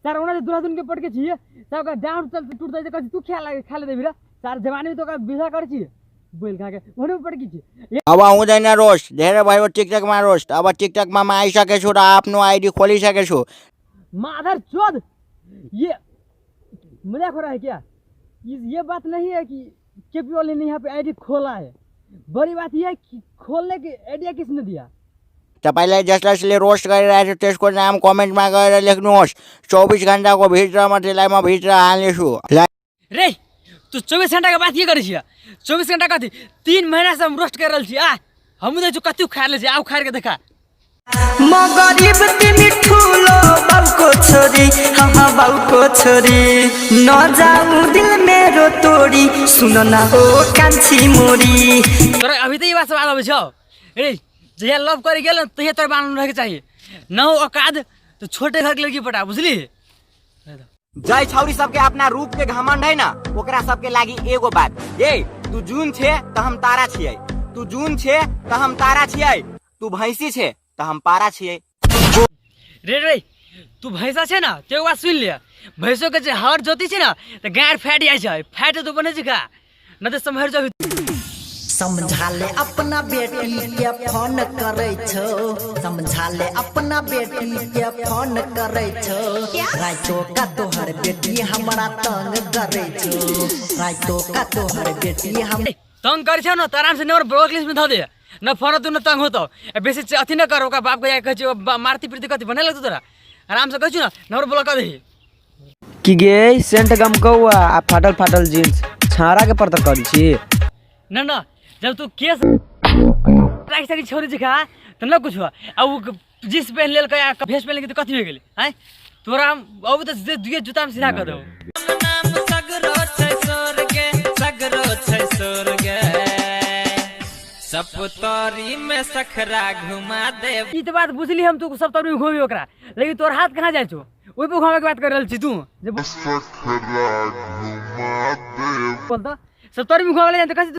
सार उन्हें दूल्हा दुल्हन के पड़ के चाहिए सार का डाउन चल टूट जाए कभी तू खा ले देबीरा सार जवानी में तो का विवाह कर चाहिए बोल खा के ओने पड़ की चाहिए अब હું જઈને રોસ્ટ ધેરે ભાઈઓ ટિકટોક માં રોસ્ટ હવે ટિકટોક માં આવી શકે છું તો આપનું આઈડી ખોલી શકે છું माधर चौध ये मजाक हो रहा है क्या ये बात नहीं है कि केपी वाले ने यहाँ पे आईडी खोला है बड़ी बात यह है कि खोलने की आइडिया किसने दिया तो पहले जस्ट असली रोस्ट कर रहा है तो इसको नाम कमेंट में कर लिखनु 24 घंटा को भीतर में लाइव में भीतर हाल छु रे तू 24 घंटा के बात ये करे छिया 24 घंटा का 3 महीना से हम रोस्ट कर रहल छी आ हम दे जो कतु खा ले छी आउ खा के देखा मगरीब तिमी ठुलो बाउको छोरी हाँ बाउको छोरी न जाऊ दिल मेरो तोड़ी सुन न हो कान्छी मोरी तर अभी तो ये बात सवाल छ रे जहिया लव करे गेल तहिया तोर बानन रहे के चाहिए न हो औकात तो छोटे घर के लड़की पटा बुझली जय छौरी सबके अपना रूप के घमंड है ना ओकरा सबके लागी एगो बात ये तू जून छे त हम तारा छियै तू जून छे त हम तारा छियै तू भैंसी छे त हम पारा छियै रे रे तू भैंसा छे ना तो बात सुन ले भैंसो के हर जोती छे ना तो गाड़ फैट जाय छै फैट तो बने छै का न तो संभर जा समझा ले अपना बेटी के फोन करे छो समझा ले अपना बेटी के फोन करे छो राइतो का तोहर बेटी हमरा तंग करे छो राइतो का तोहर बेटी हम तंग करे छ न त आराम से नंबर ब्लॉक लिस्ट में ध दे न फोन तू न तंग होतो बेसी अथी न कर ओका बाप के कह मारती पीरती कथी बने लगतो तोरा आराम से कहछु न नंबर ब्लॉक कर दे कि गे सेंट गम कौआ आ फाटल फाटल जींस छाड़ा के परतर करी छी न न जब तू केस राख सकी छोरी दिखा त न कुछ अब जींस पहन लेल का भेष पहन के त कथी हो गेल हैं तोरा हम अब त दुए जूता में सीधा कर दो नाम सगरो छै स्वर्ग सपुतरी में सखरा घुमा दे ई त बात बुझली हम तू सपुतरी में घुमी ओकरा लेकिन तोर हाथ कहां जाय छो ओइ पे घुमावे के बात कर रहल छी तू जे सखरा घुमा दे बोल त सपुतरी में घुमावे ले त कथि